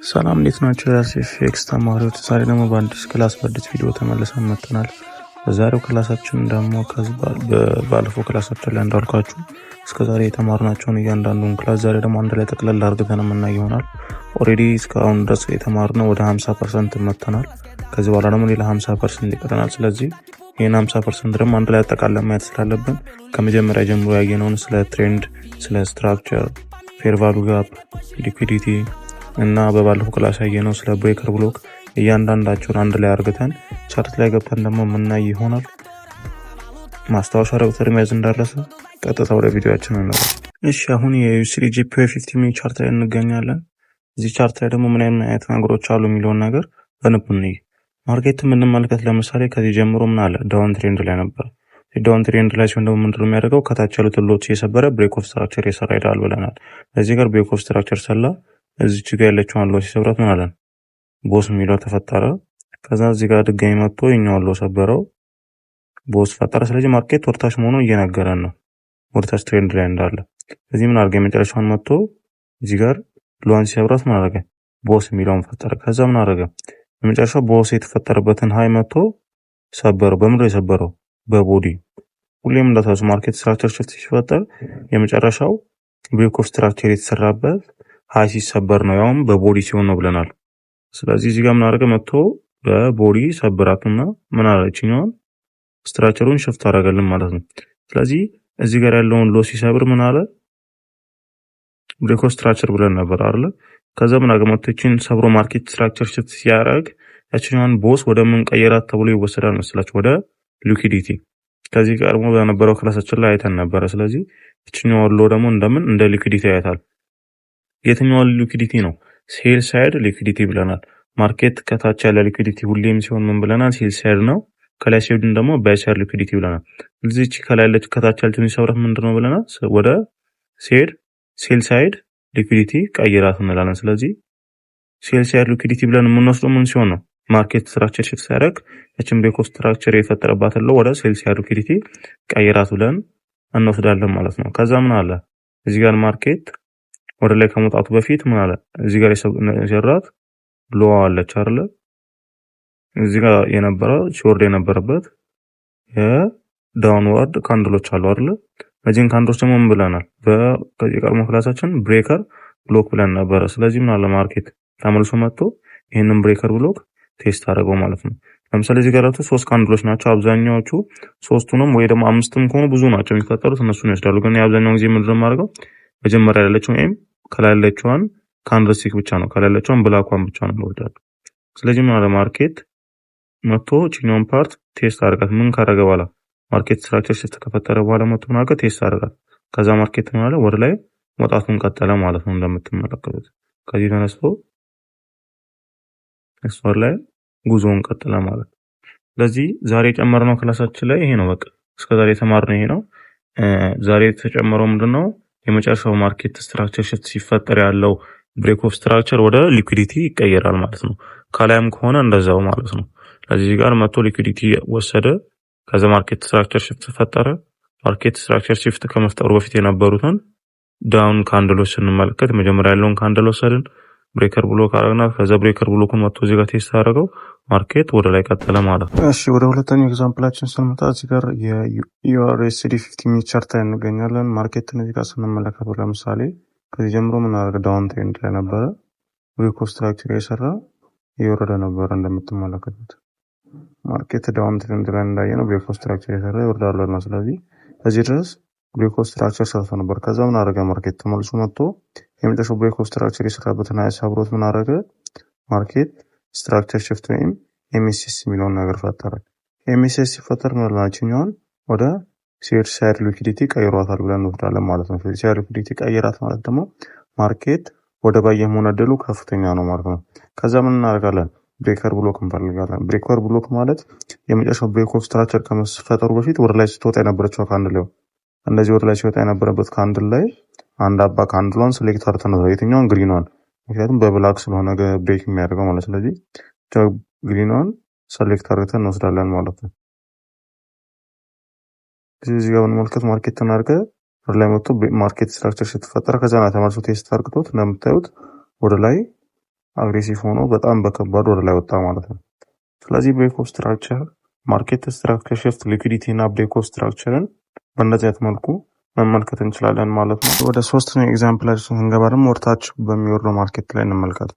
ሰላም እንዴት ናችሁ? የኤፍኤክስ ተማሪዎች ዛሬ ደግሞ በአዲስ ክላስ በአዲስ ቪዲዮ ተመልሰን መጥተናል። በዛሬው ክላሳችን ደግሞ ባለፈው ክላሳችን ላይ እንዳልኳችሁ እስከዛሬ የተማርናቸውን እያንዳንዱን ክላስ ዛሬ ደግሞ አንድ ላይ ጠቅለል አድርገን የምናይ ይሆናል። ኦሬዲ እስካሁን ድረስ የተማርነው ወደ 50% መጥተናል። ከዚህ በኋላ ደግሞ ሌላ 50% ይቀረናል። ስለዚህ ይህን 50% ደግሞ አንድ ላይ አጠቃለን ማየት ስላለብን ከመጀመሪያ ጀምሮ ያየነውን ስለ ትሬንድ፣ ስለ ስትራክቸር፣ ፌር ቫሉ ጋፕ፣ ሊኩዊዲቲ እና በባለፈው ክላስ ያየነው ስለ ብሬከር ብሎክ እያንዳንዳቸውን አንድ ላይ አርግተን ቻርት ላይ ገብተን ደግሞ የምናይ ይሆናል። ማስታወሻ ደብተር መያዝ እንዳረሰ ቀጥታ ወደ ቪዲዮአችን ነው። እሺ አሁን የዩኤስዲ ጂፒዩ 50 ሚኒት ቻርት ላይ እንገኛለን። እዚህ ቻርት ላይ ደግሞ ምን አይነት ነገሮች አሉ የሚለውን ነገር በንብ እንይ። ማርኬት የምንመለከት ለምሳሌ ከዚህ ጀምሮ ምን አለ ዳውን ትሬንድ ላይ ነበር። ዳውን ትሬንድ ላይ ሲሆን ደግሞ ምንድነው የሚያደርገው? ከታች ያሉትን ሎች የሰበረ ብሬክ ኦፍ ስትራክቸር የሰራ ይዳል ብለናል። እዚህ ጋር ብሬክ ኦፍ ስትራክቸር ሰላ እዚች ጋር ያለችውን ሎ ሲሰብራት ምን አለን? ቦስ የሚለው ተፈጠረ። ከዛ እዚህ ጋር ድጋሚ መጥቶ የኛውን ሎ ሰበረው፣ ቦስ ፈጠረ። ስለዚህ ማርኬት ወርታች መሆኑን እየነገረን ነው፣ ወርታች ትሬንድ ላይ እንዳለ። ስለዚህ ምን አድርገ የመጨረሻውን መጥቶ እዚህ ጋር ሎዋን ሲሰብራት ምን አደረገ? ቦስ የሚለውን ፈጠረ። ከዛ ምን አደረገ? በመጨረሻው ቦስ የተፈጠረበትን ሃይ መጥቶ ሰበረው። በምንድነው የሰበረው? በቦዲ። ሁሌም እንዳታሱ ማርኬት ስትራክቸር ሽፍት ሲፈጠር የመጨረሻው ብሬክ ኦፍ ስትራክቸር የተሰራበት ሃይ ሲሰበር ነው፣ ያውም በቦዲ ሲሆን ነው ብለናል። ስለዚህ እዚህ ጋር ምን አደረገ? መጥቶ በቦዲ ሰብራቱና ምን አለችኛውን ስትራክቸሩን ሽፍት አደረገልን ማለት ነው። ስለዚህ እዚህ ጋር ያለውን ሎ ሲሰብር ምን አለ? ብሬክ ኦፍ ስትራክቸር ብለን ነበር አይደል? ከዛ ምን አደረገ? መጥቶ እቺን ሰብሮ ማርኬት ስትራክቸር ሽፍት ሲያደርግ ያቺኛውን ቦስ ወደ ምን ቀየራት ተብሎ ይወሰዳል መስላችሁ? ወደ ሊኩዊዲቲ። ከዚህ ጋር ደግሞ በነበረው ክላሳችን ላይ አይተን ነበር። ስለዚህ እቺኛው ሎ ደግሞ እንደምን እንደ ሊኩዊዲቲ ያያታል። የትኛው ሊኩዊዲቲ ነው? ሴል ሳይድ ሊኩዊዲቲ ብለናል። ማርኬት ከታች ያለ ሊኩዊዲቲ ሁሌም ሲሆን ምን ብለናል? ሴል ሳይድ ነው። ከላይ ሲሆን ደግሞ ባይ ሳይድ ሊኩዊዲቲ ብለናል። ስለዚህ እቺ ከላይ ያለች ከታች ያለችውን ሲሰብራት ምንድነው ብለናል? ወደ ሴል ሳይድ ሊኩዊዲቲ ቀይራት እንላለን። ስለዚህ ሴል ሳይድ ሊኩዊዲቲ ብለን የምንወስደው ምን ሲሆን ነው? ማርኬት ስትራክቸር ሽፍት ሲያደርግ እቺን ብሬክ ኦፍ ስትራክቸር የፈጠረባትን ለው ወደ ሴል ሳይድ ሊኩዊዲቲ ቀይራት ብለን እንወስዳለን ማለት ነው። ከዛ ምን አለ እዚህ ጋር ማርኬት ወደ ላይ ከመውጣቱ በፊት ምን አለ? እዚህ ጋር የሰራት ሎ አለች አይደል? እዚህ ጋር የነበረው ሲወርድ የነበረበት የዳውንዋርድ ካንድሎች አሉ አይደል? እዚህን ካንድሎች ደግሞ ምን ብለናል? በዚህ ቀድሞ ክላሳችን ብሬከር ብሎክ ብለን ነበር። ስለዚህ ምን አለ ማርኬት ተመልሶ መጥቶ ይሄንን ብሬከር ብሎክ ቴስት አደረገው ማለት ነው። ለምሳሌ እዚህ ጋር 3 ካንድሎች ናቸው። አብዛኛዎቹ 3ቱንም ወይ ደግሞ 5ም ከሆኑ ብዙ ናቸው የሚፈጠሩት፣ እነሱን ይወስዳሉ። ግን የአብዛኛው ጊዜ ምንድነው ማድረገው? መጀመሪያ ያለችው ኤም ከላይ ያለችውን ካንድልስቲክ ብቻ ነው፣ ከላይ ያለችውን ብላኳን ብቻ ነው ወርዳል። ስለዚህ ምን አለ ማርኬት መጥቶ ቺኛውን ፓርት ቴስት አደረጋት። ምን ካደረገ በኋላ ማርኬት ስትራክቸር ሽፍት ከፈጠረ በኋላ መጥቶ ምን አደረገ? ቴስት አደረጋት። ከዛ ማርኬት ምን አለ? ወደ ላይ መውጣቱን ቀጠለ ማለት ነው። እንደምትመለከቱት ከዚህ ተነስቶ ስቶር ላይ ጉዞውን ቀጠለ ማለት ነው። ስለዚህ ዛሬ የጨመርነው ክላሳችን ላይ ይሄ ነው። በቃ እስከዛሬ የተማርነው ይሄ ነው። ዛሬ የተጨመረው ምንድነው? የመጨረሻው ማርኬት ስትራክቸር ሽፍት ሲፈጠር ያለው ብሬክ ኦፍ ስትራክቸር ወደ ሊኩዊዲቲ ይቀየራል ማለት ነው። ከላይም ከሆነ እንደዛው ማለት ነው። ስለዚህ ጋር መጥቶ ሊኩዊዲቲ ወሰደ። ከዛ ማርኬት ስትራክቸር ሽፍት ፈጠረ። ማርኬት ስትራክቸር ሽፍት ከመፍጠሩ በፊት የነበሩትን ዳውን ካንድሎች ስንመለከት መጀመሪያ ያለውን ካንድል ወሰድን፣ ብሬከር ብሎክ አረግና ከዛ ብሬከር ብሎኩን መጥቶ እዚህ ጋር ቴስት አደረገው፣ ማርኬት ወደ ላይ ቀጠለ ማለት ነው። እሺ ወደ ሁለተኛው ኤግዛምፕላችን ስንመጣ እዚህ ጋር የዩኤስዲ 50 ሚኒት ቻርት ላይ እንገኛለን። ማርኬትን እዚህ ጋር ስንመለከተው ለምሳሌ ከዚህ ጀምሮ ምን አደረገ? ዳውን ትሬንድ ላይ ነበረ። ብሬክ ኦፍ ስትራክቸር የሰራ የወረደ ነበረ። እንደምትመለከቱት ማርኬት ዳውን ትሬንድ ላይ እንዳየነው ብሬክ ኦፍ ስትራክቸር የሰራ ይወርዳል ነው። ስለዚህ እዚህ ድረስ ብሬክ ኦፍ ስትራክቸር ሰርቶ ነበር። ከዛ ምን አደረገ? ማርኬት ተመልሶ መጥቶ የመጨረሻው ብሬክ ኦፍ ስትራክቸር የሰራበትን አያሳብሮት ምን አደረገ? ማርኬት ስትራክቸር ሽፍት ወይም ኤምኤስኤስ የሚለውን ነገር ፈጠረ። ኤምኤስኤስ ሲፈጠር ምንላችኛውን ወደ ሴል ሳይድ ሊኩዊዲቲ ቀይሯታል ብለን እንወስዳለን ማለት ነው። ሴል ሳይድ ሊኩዊዲቲ ቀይራት ማለት ደግሞ ማርኬት ወደ ባይ የመሆን እድሉ ከፍተኛ ነው ማለት ነው። ከዛ ምን እናደርጋለን? ብሬከር ብሎክ እንፈልጋለን። ብሬከር ብሎክ ማለት የመጨረሻው ብሬክ ኦፍ ስትራክቸር ከመፈጠሩ በፊት ወደ ላይ ስትወጣ የነበረችው ካንድል ነው። እንደዚህ ወደ ላይ ሲወጣ የነበረበት ካንድል ላይ አንድ አባ ካንድሏን ሴሌክት አድርገን ነው የትኛውን ግሪኗን፣ ምክንያቱም በብላክ ስለሆነ ብሬክ የሚያደርገው ማለት። ስለዚህ ግሪኗን ሴሌክት አድርገን እንወስዳለን ማለት ነው። እዚህ ጋር እንመልከት። ማርኬት ተናርገ ወደ ላይ መጥቶ ማርኬት ስትራክቸር ስትፈጠር ከዛ ተመልሶ ቴስት አድርግቶት እንደምታዩት ወደ ላይ አግሬሲቭ ሆኖ በጣም በከባድ ወደ ላይ ወጣ ማለት ነው። ስለዚህ ብሬክ ኦፍ ስትራክቸር፣ ማርኬት ስትራክቸር ሽፍት፣ ሊኩዊዲቲ እና ብሬክ ኦፍ ስትራክቸርን በእንደዚህ አይነት መልኩ መመልከት እንችላለን ማለት ነው። ወደ ሶስተኛው ኤግዛምፕላችን ስንገባ ደግሞ ወርታች በሚወርደው ማርኬት ላይ እንመልከት።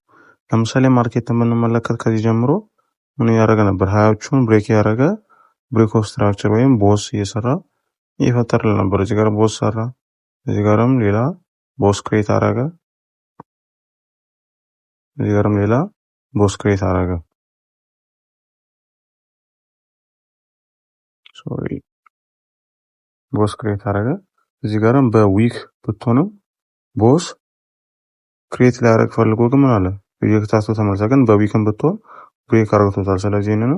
ለምሳሌ ማርኬት የምንመለከት ከዚህ ጀምሮ ምን ያደረገ ነበር? ሀያዎቹን ብሬክ ያደረገ ብሬክ ኦፍ ስትራክቸር ወይም ቦስ እየሰራ እየፈጠረልን ነበር። እዚህ ጋር ቦስ ሰራ፣ እዚህ ጋርም ሌላ ቦስ ክሬት አረገ፣ እዚህ ጋርም ሌላ ቦስ ክሬት አረገ። ቦስ ክሬት አረገ። እዚህ ጋርም በዊክ ብትሆንም ቦስ ክሬት ሊያደርግ ፈልጎ ግን ምን አለ እየከታተው ተመልሳ ግን በዊክም ብትሆን ብሬክ አርግቶታል። ስለዚህ ይሄንን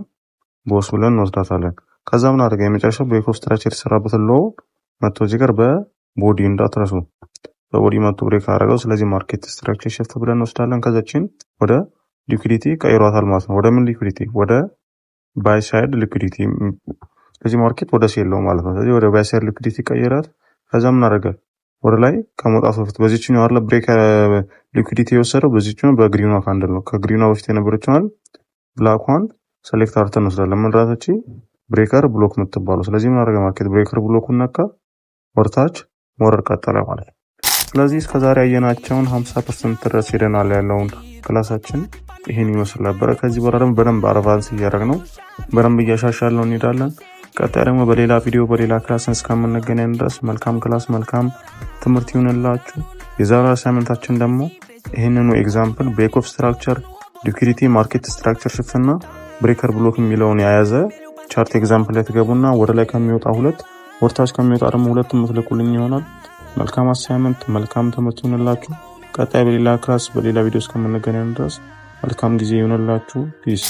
ቦስ ብለን እንወስዳታለን። ከዛ ምን አደረገ? የመጨረሻው ብሬክ ኦፍ ስትራክቸር የተሰራበትን ሎ መጥቶ እዚህ ጋር በቦዲ እንዳትረሱ በቦዲ መጥቶ ብሬክ አደረገው። ስለዚህ ማርኬት ስትራክቸር ሽፍት ብለን እንወስዳለን። ከዛችን ወደ ሊኩዊዲቲ ቀይሯታል ማለት ነው። ወደ ምን ሊኩዊዲቲ? ወደ ባይ ሳይድ ሊኩዊዲቲ። ስለዚህ ማርኬት ወደ ሴል ነው ማለት ነው። ስለዚህ ወደ ባይ ሳይድ ሊኩዊዲቲ ቀይራት። ከዛ ምን አደረገ? ወደ ላይ ከመውጣቱ በፊት በዚህኛው አለ ብሬክ ሊኩዊዲቲ የወሰደው በዚህኛው በግሪኗ ካንድል ነው። ከግሪኗ በፊት የነበረችው ብላኳን ሴሌክት አርተን እንወስዳለን። ምን ራታች ብሬከር ብሎክ የምትባለው። ስለዚህ ምን አደረገ? ማርኬት ብሬከር ብሎኩን ነካ፣ ወርታች ወረድ ቀጠለ ማለት ነው። ስለዚህ እስከዛሬ ያየናቸውን 50% ድረስ ሄደናል። ያለውን ክላሳችን ይሄን ይመስል ነበር። ከዚህ በኋላ ደግሞ በደንብ አድቫንስ እያደረግን ነው፣ በደንብ እያሻሻልነው እንሄዳለን። ቀጣይ ደግሞ በሌላ ቪዲዮ በሌላ ክላስ እስከምንገናኝ ድረስ መልካም ክላስ መልካም ትምህርት ይሁንላችሁ። የዛሬው አሳይመንታችን ደግሞ ይሄንኑ ኤግዛምፕል ብሬክ ኦፍ ስትራክቸር፣ ሊኩዊዲቲ፣ ማርኬት ስትራክቸር ሽፍት እና ብሬከር ብሎክ የሚለውን የያዘ ቻርት ኤግዛምፕል ላይ ትገቡና ወደ ላይ ከሚወጣ ሁለት ወርታች ከሚወጣ ደግሞ ሁለት የምትልኩልኝ ይሆናል። መልካም አሳይመንት መልካም ትምህርት ይሁንላችሁ። ቀጣይ በሌላ ክላስ በሌላ ቪዲዮ እስከምንገናኝ ድረስ መልካም ጊዜ ይሁንላችሁ። ፒስ